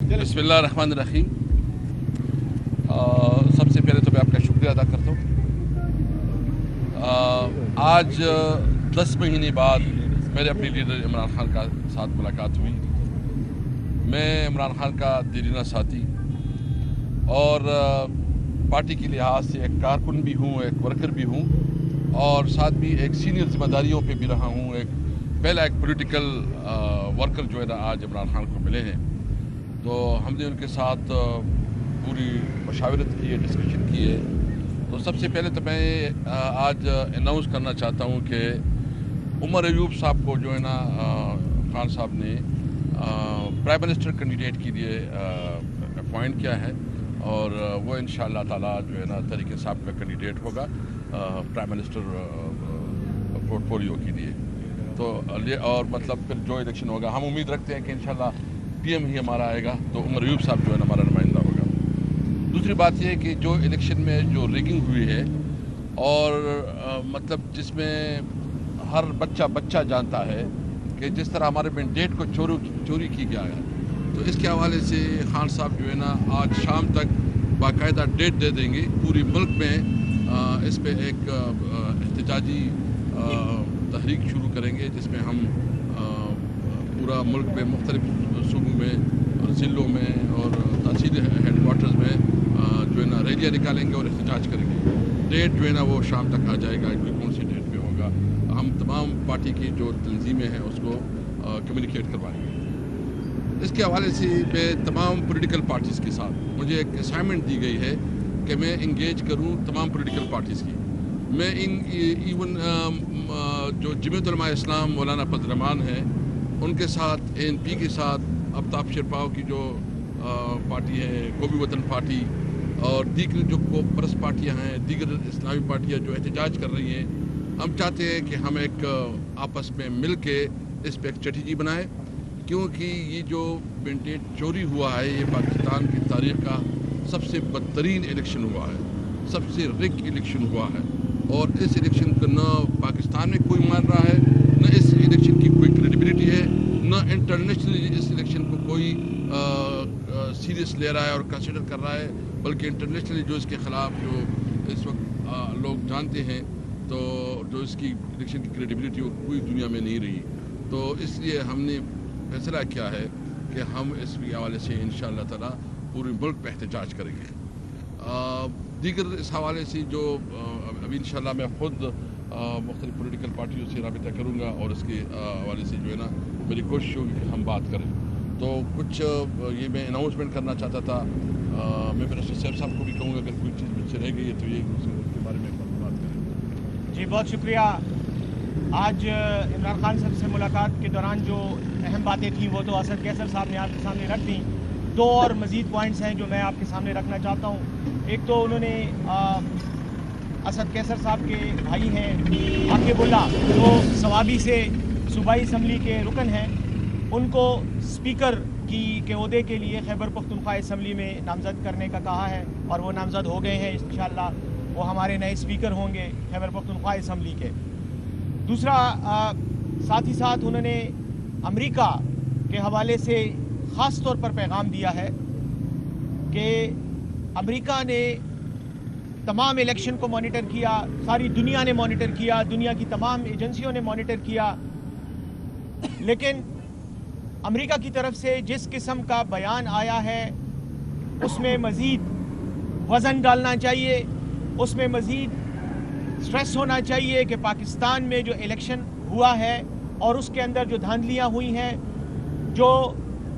बिस्मिल्लाहिर्रहमानिर्रहीम। सबसे पहले तो मैं आपका शुक्रिया अदा करता हूँ। आज 10 महीने बाद मेरे अपने लीडर इमरान खान का साथ मुलाकात हुई। मैं इमरान खान का दीरीना साथी और पार्टी के लिहाज से एक कारकुन भी हूँ, एक वर्कर भी हूँ और साथ भी एक सीनियर जिम्मेदारियों पे भी रहा हूँ। पहला एक पॉलिटिकल वर्कर जो है ना आज इमरान खान को मिले हैं, तो हमने उनके साथ पूरी मशावरत की है, डिस्कशन की है। तो सबसे पहले तो मैं आज अनाउंस करना चाहता हूँ कि उमर अयूब साहब को जो है ना खान साहब ने प्राइम मिनिस्टर कैंडिडेट के लिए अपॉइंट किया है और वो इंशाअल्लाह ताला जो है ना तरीके साहब का कैंडिडेट होगा प्राइम मिनिस्टर पोर्टफोलियो के लिए। तो और मतलब फिर जो इलेक्शन होगा हम उम्मीद रखते हैं कि इंशाअल्लाह पीएम ही हमारा आएगा, तो उमर अयूब साहब जो है ना हमारा नुमाइंदा होगा। दूसरी बात यह है कि जो इलेक्शन में जो रिगिंग हुई है और मतलब जिसमें हर बच्चा जानता है कि जिस तरह हमारे मैंडेट को चोरी की गया है, तो इसके हवाले से खान साहब जो है ना आज शाम तक बाकायदा डेट दे देंगे। पूरी मुल्क में इस पर एक एहतजाजी तहरीक शुरू करेंगे जिसमें हम पूरा मुल्क में मुख्तलिफ सूबों में, ज़िलों में और तहसील हेडक्वार्टर्स में जो है ना रैलियाँ निकालेंगे और एहतजाज करेंगे। डेट जो है ना वो शाम तक आ जाएगा कि कौन सी डेट पे होगा। हम तमाम पार्टी की जो तंजीमें हैं उसको कम्युनिकेट करवाएंगे। इसके हवाले से मैं तमाम पॉलिटिकल पार्टीज़ के साथ मुझे एक असाइनमेंट दी गई है कि मैं इंगेज करूं तमाम पॉलिटिकल पार्टीज़ की। मैं इवन जो जमीयत उलमा इस्लाम मौलाना फजल रहमान हैं उनके साथ, ANP के साथ, आफ्ताब शेरपाव की जो पार्टी है, कौमी वतन पार्टी और दीगर जो परस पार्टियाँ हैं, दीगर इस्लामी पार्टियाँ जो एहतजाज कर रही हैं, हम चाहते हैं कि हम एक आपस में मिल के इस पर एक स्ट्रेटजी बनाएं, क्योंकि ये जो मैंडेट चोरी हुआ है ये पाकिस्तान की तारीख का सबसे बदतरीन इलेक्शन हुआ है, सबसे रिग इलेक्शन हुआ है और इस इलेक्शन को न पाकिस्तान में कोई मान रहा है, न इस इलेक्शन की कोई क्रेडिबिलिटी है, न इंटरनेशनली इस इलेक्शन को कोई सीरियस ले रहा है और कंसिडर कर रहा है, बल्कि इंटरनेशनली जो इसके ख़िलाफ़ जो इस वक्त लोग जानते हैं तो जो इसकी इलेक्शन की क्रेडिबिलिटी वो पूरी दुनिया में नहीं रही। तो इसलिए हमने फैसला किया है कि हम इस हवाले से इंशाअल्लाह ताला पूरे मुल्क पर एहतजाज करेंगे। दीगर इस हवाले से जो अभी इंशाअल्लाह मैं ख़ुद मुख्तलिफ पॉलिटिकल पार्टियों से रब्ता करूँगा और इसके हवाले से जो है ना मेरी कोशिश होगी कि हम बात करें। तो कुछ ये मैं अनाउंसमेंट करना चाहता था। मैं मिनिस्टर साहब को भी कहूँगा अगर कोई चीज़ मुझसे रह गई है तो ये उसके बारे में बात करें। जी बहुत शुक्रिया। आज इमरान खान साहब से मुलाकात के दौरान जो अहम बातें थीं वो तो असद कैसर साहब ने आपके सामने रख दी। दो और मज़ीद पॉइंट्स हैं जो मैं आपके सामने रखना चाहता हूँ। एक तो उन्होंने असद कैसर साहब के भाई हैं आकिबुल्ला जो सवाबी से सूबाई असम्बली के रुकन हैं, उनको स्पीकर के ओहदे के लिए खैबर पख्तूनख्वा असम्बली में नामज़द करने का कहा है और वो नामज़द हो गए हैं। इंशाअल्लाह वो हमारे नए स्पीकर होंगे खैबर पख्तूनख्वा असम्बली के। दूसरा साथ ही साथ उन्होंने अमेरिका के हवाले से ख़ास तौर पर पैगाम दिया है कि अमेरिका ने तमाम इलेक्शन को मॉनिटर किया, सारी दुनिया ने मॉनिटर किया, दुनिया की तमाम एजेंसियों ने मॉनिटर किया, लेकिन अमेरिका की तरफ से जिस किस्म का बयान आया है उसमें मज़ीद वज़न डालना चाहिए, उसमें मज़ीद स्ट्रेस होना चाहिए कि पाकिस्तान में जो इलेक्शन हुआ है और उसके अंदर जो धांधलियाँ हुई हैं, जो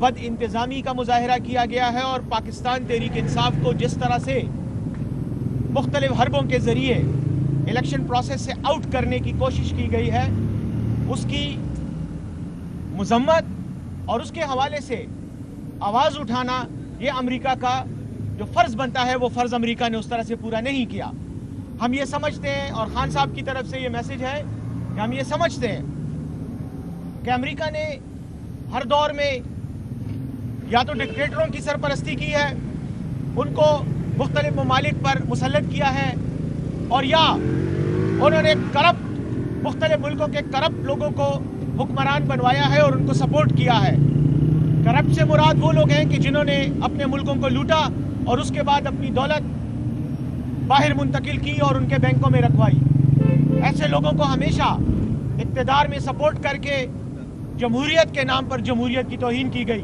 बद इंतज़ामी का मुजाहरा किया गया है और पाकिस्तान तहरीक इंसाफ को जिस तरह से मुख्तलिफ हरबों के ज़रिए इलेक्शन प्रोसेस से आउट करने की कोशिश की गई है, उसकी मज़म्मत और उसके हवाले से आवाज़ उठाना ये अमेरिका का जो फ़र्ज़ बनता है वो फ़र्ज़ अमेरिका ने उस तरह से पूरा नहीं किया। हम ये समझते हैं और ख़ान साहब की तरफ से ये मैसेज है कि हम ये समझते हैं कि अमेरिका ने हर दौर में या तो डिक्टेटरों की सरपरस्ती की है, उनको मुख्तलिफ ममालिक पर मुसल्लत किया है, और या उन्होंने मुख्तलिफ मुल्कों के करप्ट लोगों को हुक्मरान बनवाया है और उनको सपोर्ट किया है। करप्ट से मुराद वो लोग हैं कि जिन्होंने अपने मुल्कों को लूटा और उसके बाद अपनी दौलत बाहर मुंतकिल की और उनके बैंकों में रखवाई। ऐसे लोगों को हमेशा इक़्तिदार में सपोर्ट करके जमहूरियत के नाम पर जमहूरियत की तौहीन की गई।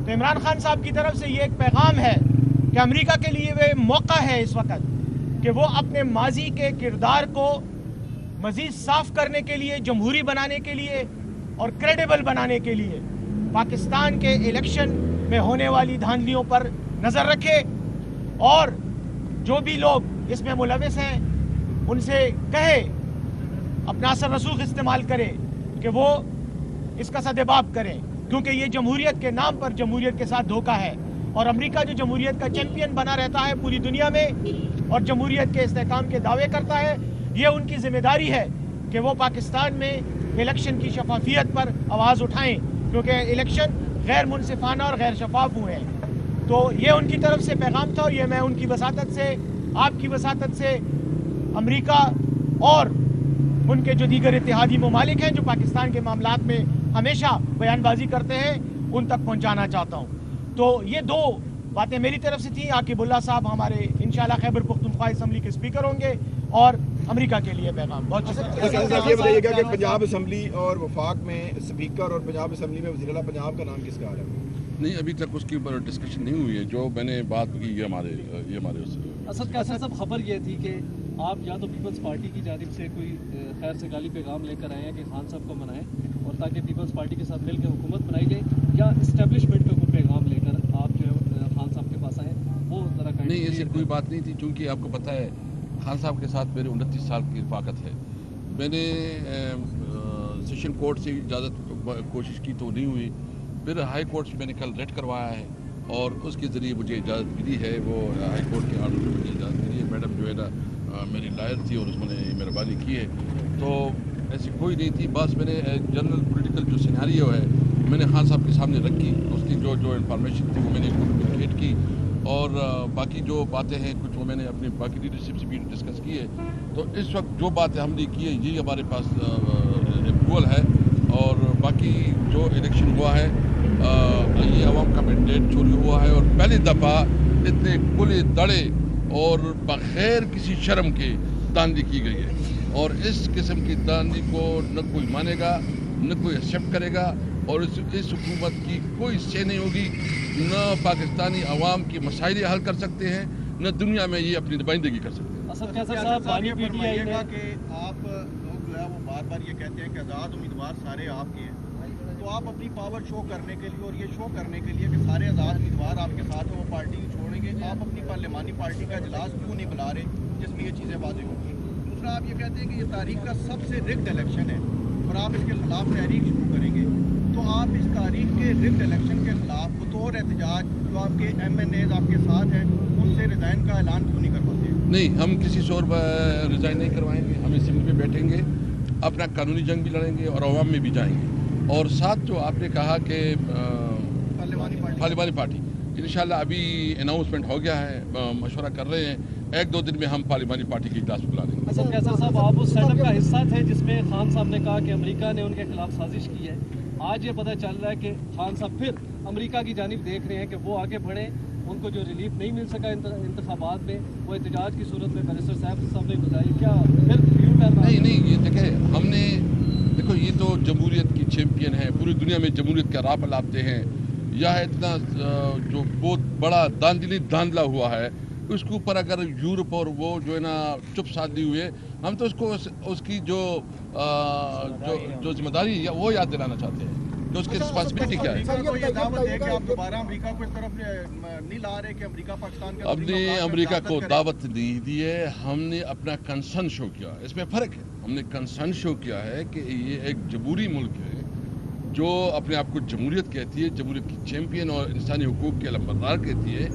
तो इमरान खान साहब की तरफ से ये एक पैगाम है कि अमेरिका के लिए वे मौका है इस वक्त कि वो अपने माजी के किरदार को मज़ीद साफ़ करने के लिए, जमहूरी बनाने के लिए और क्रेडिबल बनाने के लिए पाकिस्तान के इलेक्शन में होने वाली धांधलियों पर नज़र रखे और जो भी लोग इसमें मुलविस हैं उनसे कहे, अपना असर रसूख इस्तेमाल करें कि वो इसका सदेबाब करें, क्योंकि ये जमहूरियत के नाम पर जमहूरियत के साथ धोखा है। और अमेरिका जो जमहूरियत का चैंपियन बना रहता है पूरी दुनिया में और जमहूरियत के इस्तेहकाम के दावे करता है, ये उनकी जिम्मेदारी है कि वो पाकिस्तान में इलेक्शन की शफाफियत पर आवाज़ उठाएं, क्योंकि इलेक्शन गैर मुनसिफाना और गैर शफाफ हुए हैं। तो ये उनकी तरफ से पैगाम था और ये मैं उनकी वसातत से, आपकी वसातत से अमेरिका और उनके जो दीगर इत्तेहादी ममालिक हैं जो पाकिस्तान के मामलात में हमेशा बयानबाजी करते हैं, उन तक पहुंचाना चाहता हूं। तो ये दो बातें मेरी तरफ से थी। आकिबुल्ला साहब हमारे इंशाल्लाह खैबर पख्तूनख्वा असम्बली के स्पीकर होंगे और अमेरिका के लिए पैगाम बहुत ये बताइएगा कि पंजाब असम्बली और वफाक में स्पीकर और पंजाब असम्बली में वज़ीर-ए-आला पंजाब का नाम किसका आ रहा है? नहीं, अभी तक उसके ऊपर डिस्कशन नहीं हुई है। जो मैंने बात की ये हमारे असद कैसर साहब, खबर ये थी कि आप या तो पीपल्स पार्टी की जानिब से कोई खैर से गाली पैगाम लेकर आए हैं कि खान साहब को मनाएं और ताकि पीपल्स पार्टी के साथ मिलकर हुकूमत बनाई जाए, या इस्टेब्लिशमेंट का कोई पैगाम लेकर आप जो है खान साहब के पास आए, वो ज़रा नहीं, ऐसी कोई बात नहीं थी। चूँकि आपको पता है खान साहब के साथ मेरे 29 साल की रफ़ाकत है। मैंने सेशन कोर्ट से इजाज़त कोशिश की तो नहीं हुई, फिर हाई कोर्ट से मैंने कल रेट करवाया है और उसके ज़रिए मुझे इजाज़त मिली है। वो हाई कोर्ट के आर्डर से मुझे इजाज़त मिली है। मैडम जो है ना मेरी लायर थी और उसने मेहरबानी की है, तो ऐसी कोई नहीं थी। बस मैंने जनरल पॉलिटिकल जो सिनेरियो है मैंने खान साहब के सामने रखी, उसकी जो इन्फॉर्मेशन थी वो मैंने कम्युनिकेट की और बाकी जो बातें हैं कुछ वो मैंने अपनी बाकी लीडरशिप से भी डिस्कस की है। तो इस वक्त जो बातें हमने की है यही हमारे पास अप्रूवल है और बाकी जो इलेक्शन हुआ है ये अवाम का मैंडेट चोरी हुआ है और पहली दफ़ा इतने खुले दड़े और बग़ैर किसी शर्म के दांधी की गई है और इस किस्म की दांधी को न कोई मानेगा न कोई एक्सेप्ट करेगा और इस हुकूमत की कोई से नहीं होगी। न पाकिस्तानी अवाम की मसाइल हल कर सकते हैं, न दुनिया में ये अपनी नुमाइंदगी कर सकते हैं। असद कैसर साहब, बानी पीटीआई ने कि आप लोग जो है वो बार बार ये कहते हैं कि आज़ाद उम्मीदवार सारे आपके हैं, तो आप अपनी पावर शो करने के लिए और ये शो करने के लिए कि सारे आज़ाद उम्मीदवार आपके साथ हैं, वो पार्टी नहीं छोड़ेंगे, आप अपनी पार्लिमानी पार्टी का इजलास क्यों नहीं बुला रहे जिसमें ये चीज़ें वाज़ेह होंगी? दूसरा, आप ये कहते हैं कि ये तारीख का सबसे रिग्ड इलेक्शन है और आप इसके खिलाफ तहरीक शुरू करेंगे, तो आप इस तारीख के रिग्ड इलेक्शन के खिलाफ बतौर एहतजाज जो आपके MNAs आपके साथ हैं उनसे रिज़ाइन का ऐलान क्यों नहीं करवाते? नहीं, हम किसी से और रिज़ाइन नहीं करवाएंगे। हम असेंबली में बैठेंगे, अपना कानूनी जंग भी लड़ेंगे और अवाम में भी जाएंगे। और साथ जो आपने कहा कि पार्लिमानी पार्टी इंशाल्लाह अभी अनाउंसमेंट हो गया है, मशवरा कर रहे हैं, 1-2 दिन में हम पार्लिमानी पार्टी की इजलास बुला लेंगे। असद कैसर साहब, आप उस सेटअप का हिस्सा थे जिसमें खान साहब ने कहा कि अमेरिका ने उनके खिलाफ साजिश की है। आज ये पता चल रहा है कि खान साहब फिर अमेरिका की जानिब देख रहे हैं कि वो आगे बढ़े, उनको जो रिलीफ नहीं मिल सका इंतखाबात में वो एहतजाज की सूरत में बैरिस्टर साहब ने गुजारी, क्या फिर यू टर्न? नहीं, ये देखो ये तो जमहूरियत की चैम्पियन है, पूरी दुनिया में जमहूरियत का राह लाते हैं। यह इतना जो बहुत बड़ा धांधला हुआ है उसके ऊपर अगर यूरोप और वो जो है ना चुप साधी हुए, हम तो उसको उसकी जो जिम्मेदारी है वो याद दिलाना चाहते हैं कि उसकी रिस्पॉन्सिबिलिटी क्या है। आप दोबारा अमेरिका को इस तरफ नहीं ला रहे कि अमेरिका पाकिस्तान के हमने अमेरिका को दावत नहीं दी है, हमने अपना कंसर्न शो किया। इसमें फ़र्क है, हमने कंसर्न शो किया है कि ये एक जमहूरी मुल्क है जो अपने आप को जमहूरियत कहती है, जमहूरियत की चैम्पियन और इंसानी हुकूक के अलंबरदार कहती है।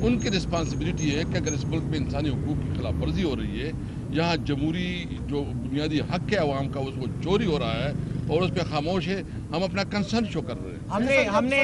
उनकी रिस्पॉन्सिबिलिटी है कि अगर इस मुल्क में इंसानी हुकूक की खिलाफ वर्जी हो रही है, यहाँ जमहूरी जो बुनियादी हक है अवाम का उसको चोरी हो रहा है और उस पर खामोश है, हम अपना कंसर्न शो कर रहे हैं। हमने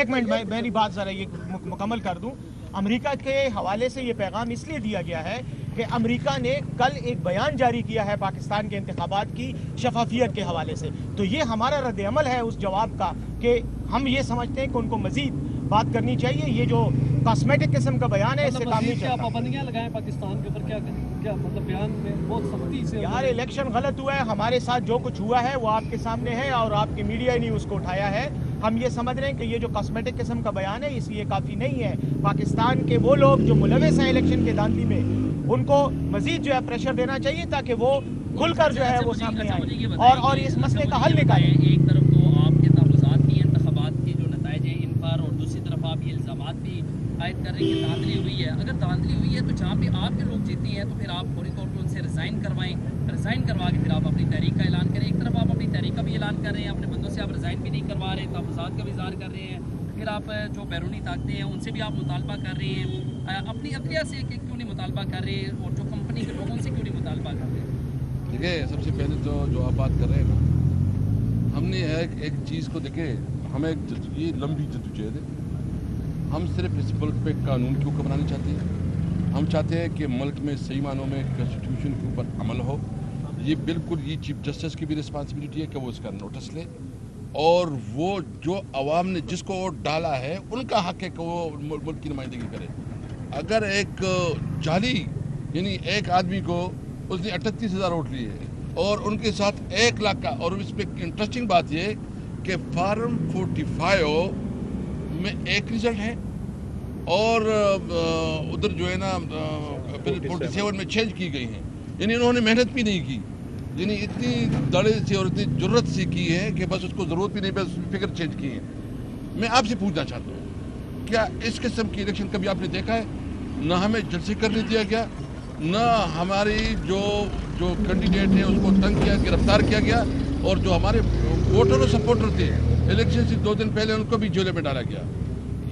एक मिनट मेरी बात ज़रा ये मुकम्मल कर दूं। अमेरिका के हवाले से ये पैगाम इसलिए दिया गया है کہ امریکہ نے کل ایک بیان جاری کیا ہے پاکستان کے انتخابات کی شفافیت کے حوالے سے، تو یہ ہمارا رد عمل ہے اس جواب کا کہ ہم یہ سمجھتے ہیں کہ ان کو مزید بات کرنی چاہیے. یہ جو کاسمیٹک قسم کا بیان ہے اس سے کام نہیں کیا چلتا. پابندیاں لگائیں پاکستان کے اوپر، کیا کریں؟ کیا مطلب بیان میں بہت سختی سے یار الیکشن غلط ہوا ہے، ہمارے ساتھ جو کچھ ہوا ہے وہ آپ کے سامنے ہے اور آپ کی میڈیا نے اس کو اٹھایا ہے. ہم یہ سمجھ رہے ہیں کہ یہ جو کاسمیٹک قسم کا بیان ہے اس لیے کافی نہیں ہے. پاکستان کے وہ لوگ جو ملوث ہیں الیکشن کے دھاندلی میں ان کو مزید جو ہے پریشر دینا چاہیے تاکہ وہ کھل کر جو ہے وہ سامنے آئیں اور اس مسئلے کا حل نکالیں. ایک طرف تو آپ کے تحفظات بھی ہیں انتخابات کے جو نتائج ہیں ان پر، اور دوسری طرف آپ یہ الزامات بھی عائد کر رہے ہیں کہ دھاندلی ہوئی ہے. اگر دھاندلی ہوئی ہے تو جہاں پہ آپ کے لوگ جیتے ہیں تو پھر آپ فوری طور پر ان سے ریزائن کروائیں، ریزائن کروا کے پھر آپ اپنی تحریک کا اعلان کریں. ایک طرف آپ اپنی تحریک کا بھی اعلان کر رہے ہیں، اپنے بندوں سے آپ ریزائن بھی نہیں کروا رہے، تحفظات کا بھی اظہار کر رہے ہیں، پھر آپ جو بیرونی طاقتیں ہیں ان سے بھی آپ مطالبہ کر رہے ہیں. اپنی عدلیہ سے کیوں نہیں مطالبہ کر رہے ہیں اور جو کمپنی کے لوگوں سے کیوں نہیں مطالبہ کر رہے ہیں؟ دیکھیں سب سے پہلے تو جو آپ بات کر رہے ہیں نا، ہم نے ایک چیز کو دیکھیں، ہمیں یہ لمبی جدوجہد ہے. ہم صرف اس ملک پہ قانون کے اوپر بنانا چاہتے ہیں. ہم چاہتے ہیں کہ ملک میں صحیح معنوں میں کانسٹیٹیوشن کے اوپر عمل ہو. یہ بالکل یہ چیف جسٹس کی بھی رسپانسبلٹی ہے کہ وہ اس کا نوٹس لے، اور وہ جو عوام نے جس کو ووٹ ڈالا ہے ان کا حق ہے کہ وہ ملک کی نمائندگی کرے. اگر ایک جعلی یعنی ایک آدمی کو اس نے 38,000 ووٹ لیے اور ان کے ساتھ 1 لاکھ کا، اور اس پہ انٹرسٹنگ بات یہ کہ فارم 45 میں ایک رزلٹ ہے اور ادھر جو ہے نا 47 میں چینج کی گئی ہیں. یعنی انہوں نے محنت بھی نہیں کی، یعنی اتنی دڑے سے اور اتنی ضرورت سے کی ہے کہ بس اس کو ضرورت بھی نہیں، بس فگر چینج کی ہے. میں آپ سے پوچھنا چاہتا ہوں، کیا اس قسم کی الیکشن کبھی آپ نے دیکھا ہے؟ نہ ہمیں جلسے کرنے دیا گیا، نہ ہماری جو کینڈیڈیٹ ہیں اس کو تنگ کیا، گرفتار کیا گیا، اور جو ہمارے ووٹر اور سپورٹر تھے الیکشن سے 2 دن پہلے ان کو بھی جیلوں میں ڈالا گیا.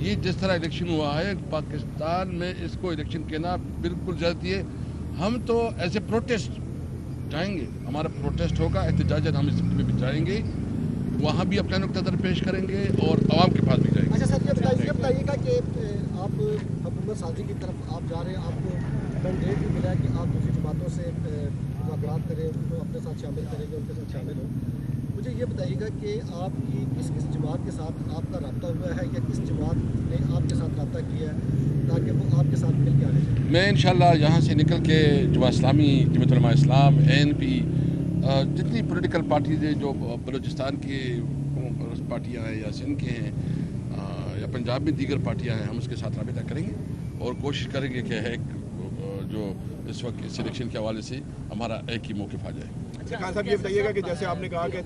یہ جس طرح الیکشن ہوا ہے پاکستان میں، اس کو الیکشن کہنا بالکل زیادتی ہے. ہم تو ایز اے پروٹیسٹ جائیں گے، ہمارا پروٹیسٹ ہوگا، احتجاجات ہم اس میں بھی جائیں گے، وہاں بھی اپنا نقطہ نظر پیش کریں گے اور عوام کے پاس بھی جائیں گے. اچھا سر، یہ بتائیے گا کہ آپ حکومت سازی کی طرف آپ جا رہے ہیں، آپ کو مینڈیٹ بھی ملا ہے کہ آپ دوسری جماعتوں سے مذاکرات کریں، ان کو اپنے ساتھ شامل کریں گے، ان کے ساتھ شامل ہوں. مجھے یہ بتائیے گا کہ آپ کی کس جماعت کے ساتھ آپ کا رابطہ ہوا ہے، یا کس جماعت نے آپ کے ساتھ رابطہ کیا ہے تاکہ وہ آپ کے ساتھ مل کے آنے چاہیے؟ میں انشاءاللہ یہاں سے نکل کے جماعت اسلامی، جمعیت علماء اسلام، ANP، جتنی پولیٹیکل پارٹیز ہیں جو بلوچستان کی پارٹیاں ہیں یا سندھ کے ہیں یا پنجاب میں دیگر پارٹیاں ہیں، ہم اس کے ساتھ رابطہ کریں گے اور کوشش کریں گے کہ ایک جو اس وقت اس الیکشن کے حوالے سے ہمارا ایک ہی موقف آ جائے. خان صاحب یہ بتائیے گا کہ جیسے آپ نے کہا کہ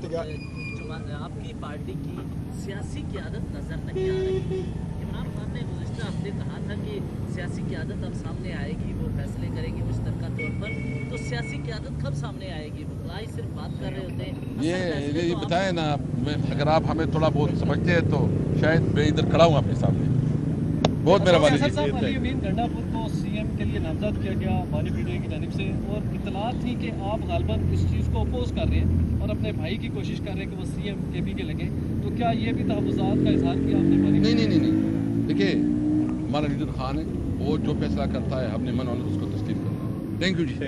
آپ کی پارٹی کی سیاسی قیادت نظر نہیں آ رہی. عمران خان نے گزشتہ ہفتے کہا تھا کہ سیاسی قیادت اب سامنے آئے گی، وہ فیصلے کرے گی مشترکہ طور پر. تو سیاسی قیادت کب سامنے آئے گی؟ مقلائی صرف بات کر رہے ہوتے ہیں. یہ بتائیں نا، اگر آپ ہمیں تھوڑا بہت سمجھتے ہیں تو شاید میں ادھر کھڑا ہوں آپ کے سامنے. بہت مہربانی. علی امین گنڈاپور کو CM کے لیے نامزد کیا گیا بانی پیڈیا کی جانب سے، اور اطلاعات تھی کہ آپ غالباً اس چیز کو اپوز کر رہے ہیں اور اپنے بھائی کی کوشش کر رہے ہیں کہ وہ CM KB کے لگے. تو کیا یہ بھی تحفظات کا اظہار کیا آپ نے؟ نہیں. دیکھیے ہمارا لیڈر خان ہے، وہ جو فیصلہ کرتا ہے ہم نے من اور اس کو تسلیم کرنا ہے. Thank you G.